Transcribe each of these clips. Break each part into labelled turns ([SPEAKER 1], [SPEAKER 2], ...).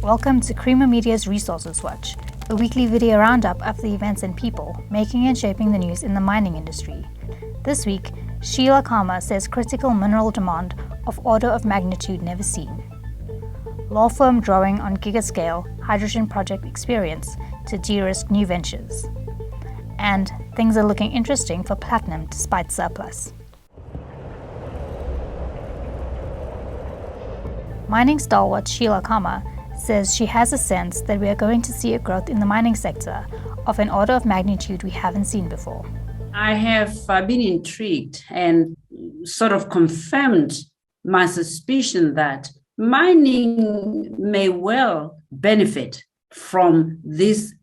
[SPEAKER 1] Welcome to Creamer Media's Resources Watch, a weekly video roundup of the events and people making and shaping the news in the mining industry. This week, Sheila Khama says critical mineral demand of order of magnitude never seen. Law firm drawing on giga-scale hydrogen project experience to de-risk new ventures. And things are looking interesting for platinum despite surplus. Mining stalwart Sheila Khama says she has a sense that we are going to see a growth in the mining sector of an order of magnitude we haven't seen before.
[SPEAKER 2] I have been intrigued and sort of confirmed my suspicion that mining may well benefit from this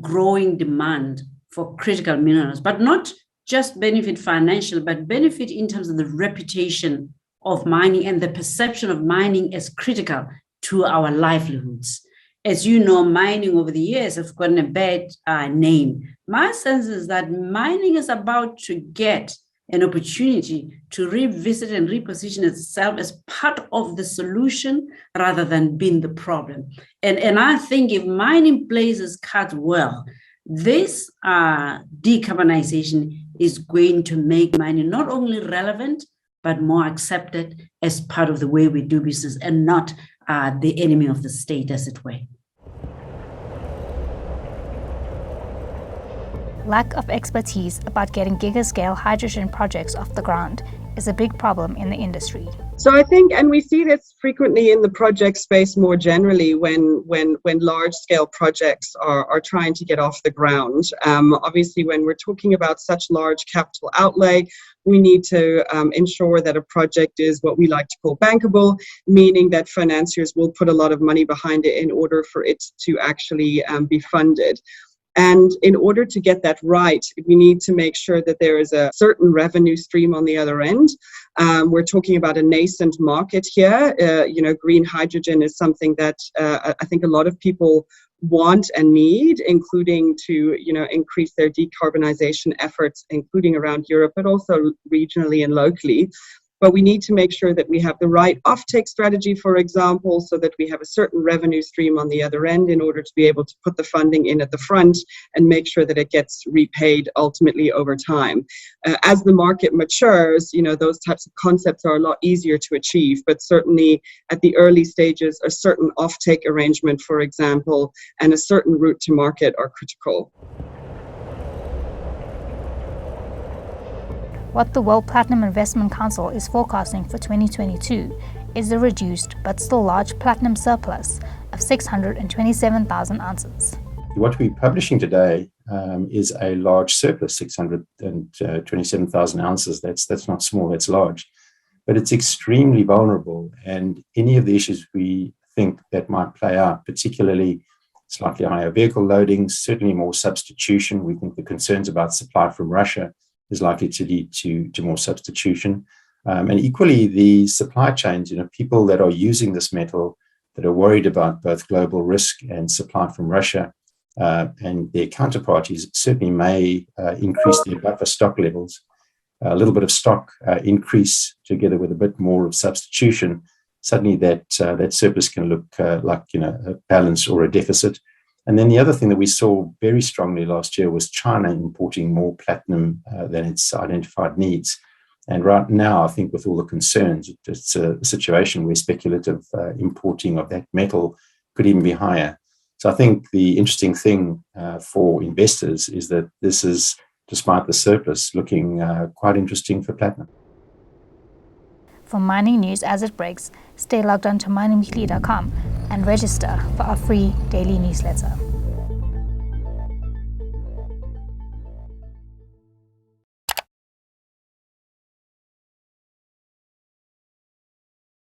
[SPEAKER 2] growing demand for critical minerals, but not just benefit financially, but benefit in terms of the reputation of mining and the perception of mining as critical to our livelihoods. As you know, mining over the years have gotten a bad name. My sense is that mining is about to get an opportunity to revisit and reposition itself as part of the solution rather than being the problem. And I think if mining plays its cards well, this decarbonization is going to make mining not only relevant, but more accepted as part of the way we do business and not the enemy of the state, as it were.
[SPEAKER 1] Lack of expertise about getting giga-scale hydrogen projects off the ground is a big problem in the industry.
[SPEAKER 3] So I think, and we see this frequently in the project space more generally when large-scale projects are trying to get off the ground. Obviously, when we're talking about such large capital outlay, we need to ensure that a project is what we like to call bankable, meaning that financiers will put a lot of money behind it in order for it to actually be funded. And in order to get that right, we need to make sure that there is a certain revenue stream on the other end. We're talking about a nascent market here. Green hydrogen is something that I think a lot of people want and need, including to, increase their decarbonization efforts, including around Europe, but also regionally and locally. But we need to make sure that we have the right offtake strategy, for example, so that we have a certain revenue stream on the other end in order to be able to put the funding in at the front and make sure that it gets repaid ultimately over time. As the market matures, those types of concepts are a lot easier to achieve, but certainly at the early stages, a certain offtake arrangement, for example, and a certain route to market are critical.
[SPEAKER 1] What the World Platinum Investment Council is forecasting for 2022 is a reduced but still large platinum surplus of 627,000 ounces.
[SPEAKER 4] What we're publishing today is a large surplus, 627,000 ounces. That's not small, that's large. But it's extremely vulnerable, and any of the issues we think that might play out, particularly slightly higher vehicle loadings, certainly more substitution. We think the concerns about supply from Russia is likely to lead to more substitution. And equally, the supply chains, people that are using this metal that are worried about both global risk and supply from Russia and their counterparties certainly may increase their buffer stock levels. A little bit of stock increase together with a bit more of substitution, suddenly that surplus can look like a balance or a deficit. And then the other thing that we saw very strongly last year was China importing more platinum than its identified needs. And right now, I think with all the concerns, it's a situation where speculative importing of that metal could even be higher. So I think the interesting thing for investors is that this is, despite the surplus, looking quite interesting for platinum.
[SPEAKER 1] For mining news as it breaks, stay logged on to miningweekly.com and register for our free daily newsletter.